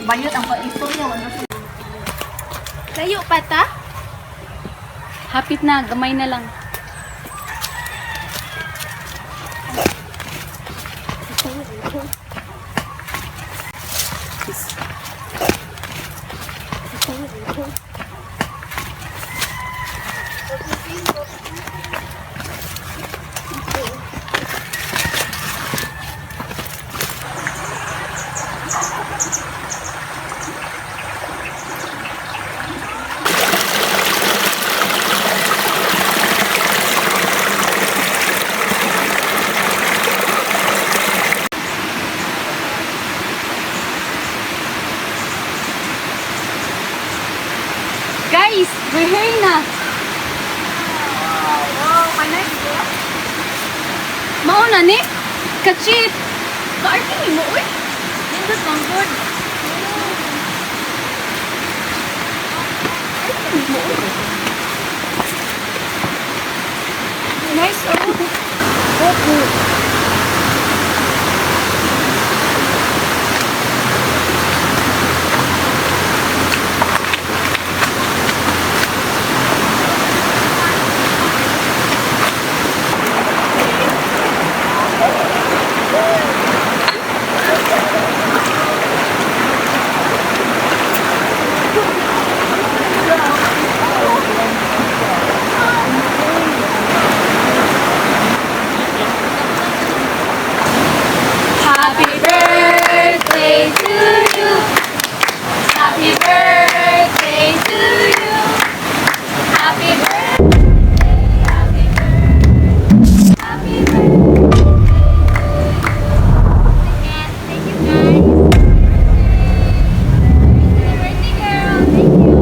Bayot ang istorya. Layo pa ta? Hapit na, gamay na lang. Guys, we're here na. Wow, manay ko. Mauna ni. Kachip. Kaarting mo, uy. Nindot ang good. Nice, oh. Okay. Happy birthday to you. Happy birthday to you. Happy birthday. Happy birthday. Happy birthday. Thank you, guys. Happy birthday, girl. Thank you.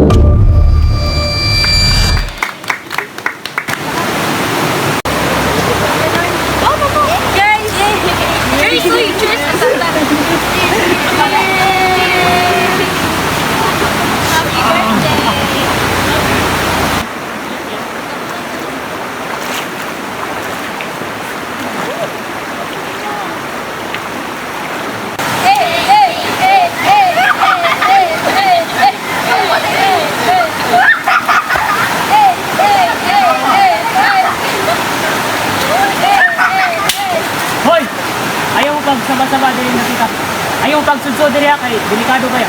Guys, very sweet. Cheers. Happy birthday. Hoy! Ayaw mo pag sama-sama din nakita. Ayaw mo pag sudso diri kay delikado kaya.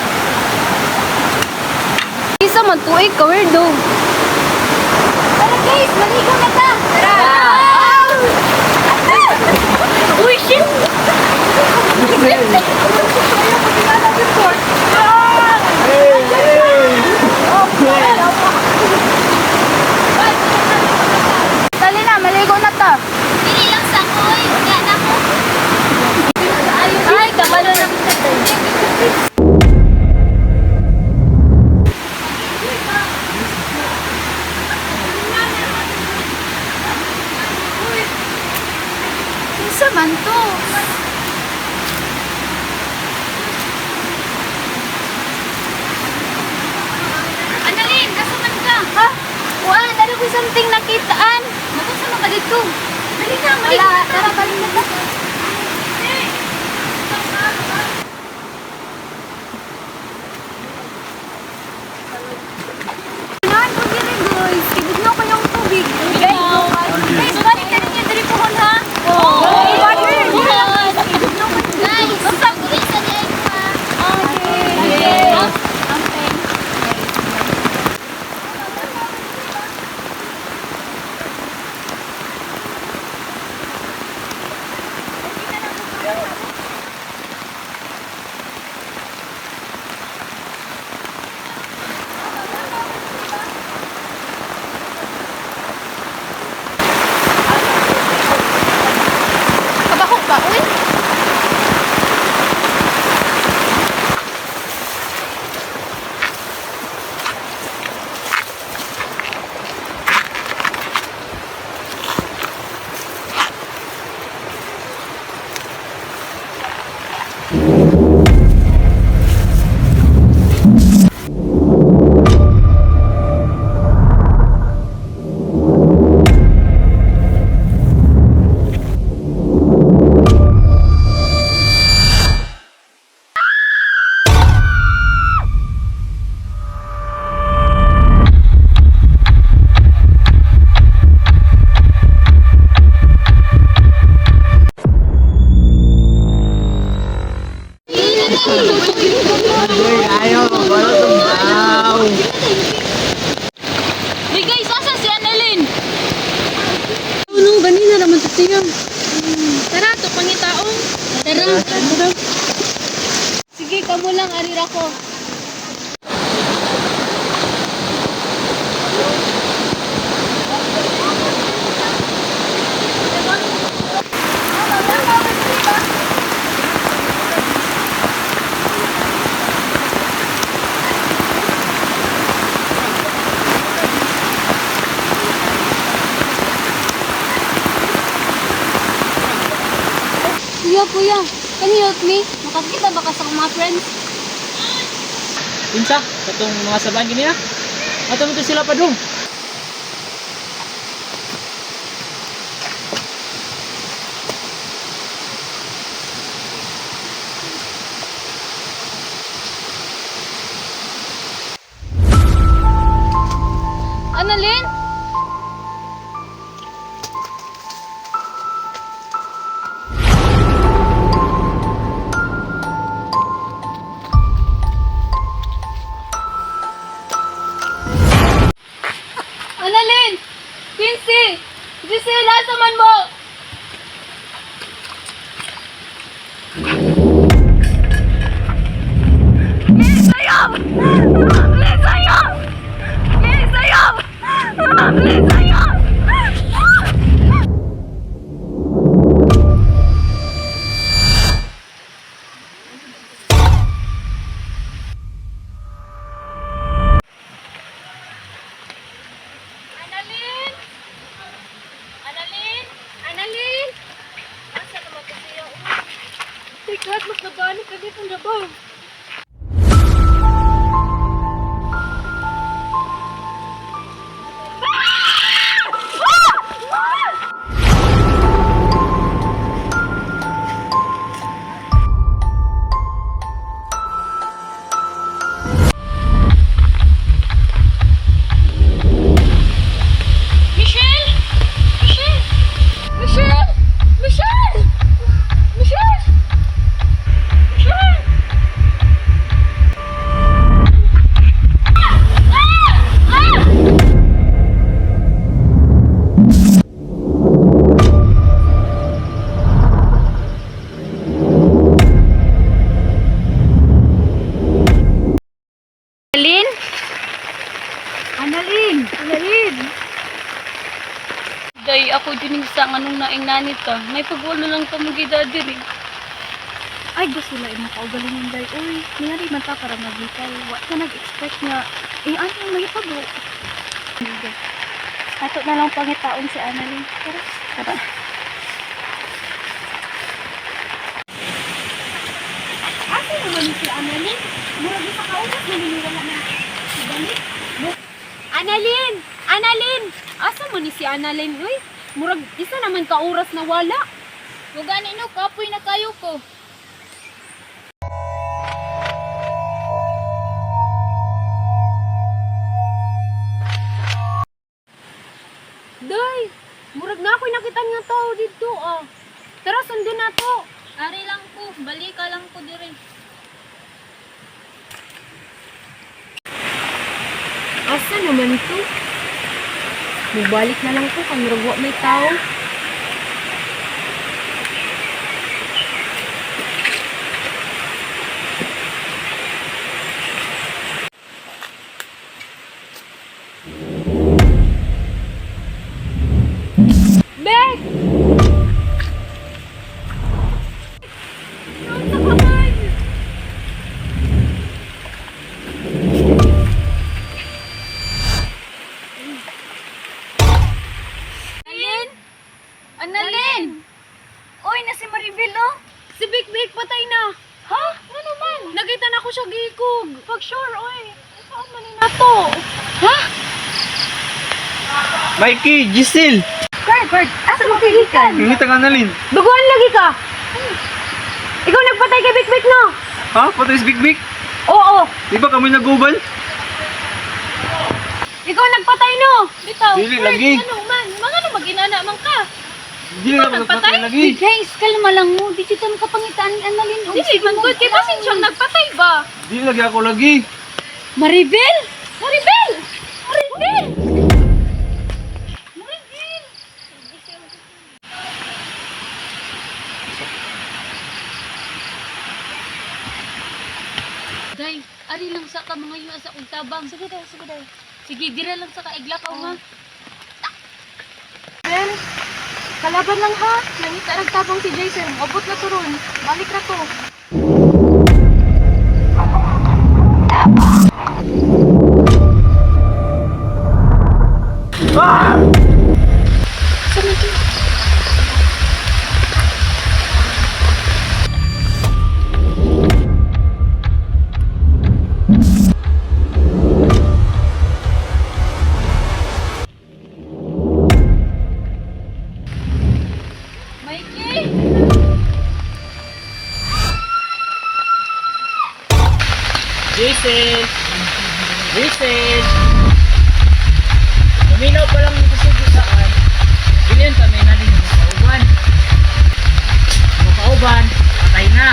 Isa man tuig ka, weirdo. Tara guys, maligo na ta. Tara! Uy, shit! Dali na, maligo na ta. Dili lang sa koy. Nga na ko. Ay, kabalo na kita. Isa man to. Annalyn, kasuman ka. Ha? Wala, dali ko something nakitaan. Magusa mo ka dito. Dali na, mali. Wala, tara, balik na ta. Yan, pwede rin guys. Ibigno ko yung tubig. Guys, balik ka ninyo dali pohon ha. Guys, pag-uwi sa diyan pa. Okay. Uy, ayaw. Balo tumbaw. Hey guys, asa si Annalyn? Nung ganina naman sa siya. Tara, to pangitaong. Tara. Sige, kamo lang, arira ko. Kuya, can you help me? Makakita ba ka sa mga friends? Pinsa, katong mga sabahan gini na. Ato mo to sila pa dong. Annalyn? Annalyn! Quincy! Giselle, asa man mo? Annalyn! Annalyn! Annalyn! Asa naman ka siya? Tikat, magkabalik ka dito na ba? Michelle! Michelle! Michelle! Michelle! Michelle! Michelle! Annalyn? Annalyn! Annalyn! Day, ako din sa anong naing nanit ka. May pag-ulo lang ka mong gidadiri. Ay, gusto lang yung kaugalingan day. Uy, nangyari man ta para maglikay. Wa ka nag-expect nga. Ano yung may pag-o? Ato na lang pangitaon si Annalyn. Tara. Tara. Asa naman si Annalyn? Murag sa kaugat, naniniwala na. Balik. Annalyn! Annalyn! Asa mo ni si Annalyn? Uy, murag isa naman ka oras na wala. Gugani no, kapoy na kayo ko. Day, murag na ako'y nakita nga tao dito ah. Tara, sundin na to. Ari lang ko, balika lang ko dire. Asa naman to? Mubalik na lang to kung murag wa may tao. Bek! Annalyn? Annalyn! Uy, na si Maribel, oh. Si Big Big patay na. Ha? Ano man? Nakita na ko siya gikog. Pag sure, oy. Saan man na to? Ha? Mikey, Giselle. Kurt, asa mo kilikan? Ngita ka Annalyn. Baguhan lagi ka. Ikaw nagpatay kay Big Big, no? Ha? Patay si Big Big? Oo. Di ba kami nag-ubal? Ikaw nagpatay, no? Bitaw. Dili Kurt, lagi. Ano man? Mga ano mag-inana man ka? Di na ako nagpatay lagi. Guys, kalma lang mo. Di kita makapangitaan ni Annalyn. Dili man good kay basin siyang nagpatay ba? Di lagi ako lagi. Maribel! Maribel! Maribel! Maribel! Day, ari lang sa ka mga yung asa kong tabang. Sige daw, sige daw. Sige, dira lang sa kaigla ka, ha? Ben, kalaban lang ha. Nangita nagtabang si Jason. Abot na to ron. Balik na to. Mikey! Jason! Jason! Luminaw pa lang yung kasugisaan. Bilhin kami na rin yung makauban. Makauban, patay na.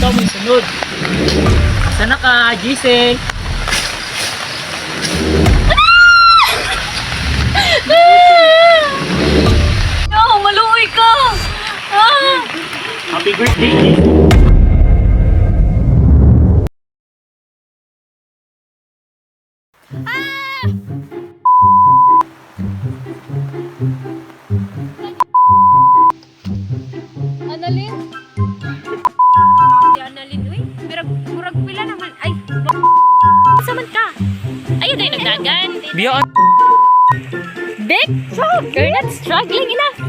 Ikaw may sunod. Sana ka, Jason? No, maluoy ka! Ah! Happy birthday, Jason. Annalyn? Si Annalyn, uy. Pero murag pila naman. Ay, saman ka. Ayun tayo nagdagan. Beyond. Big? You're not struggling enough.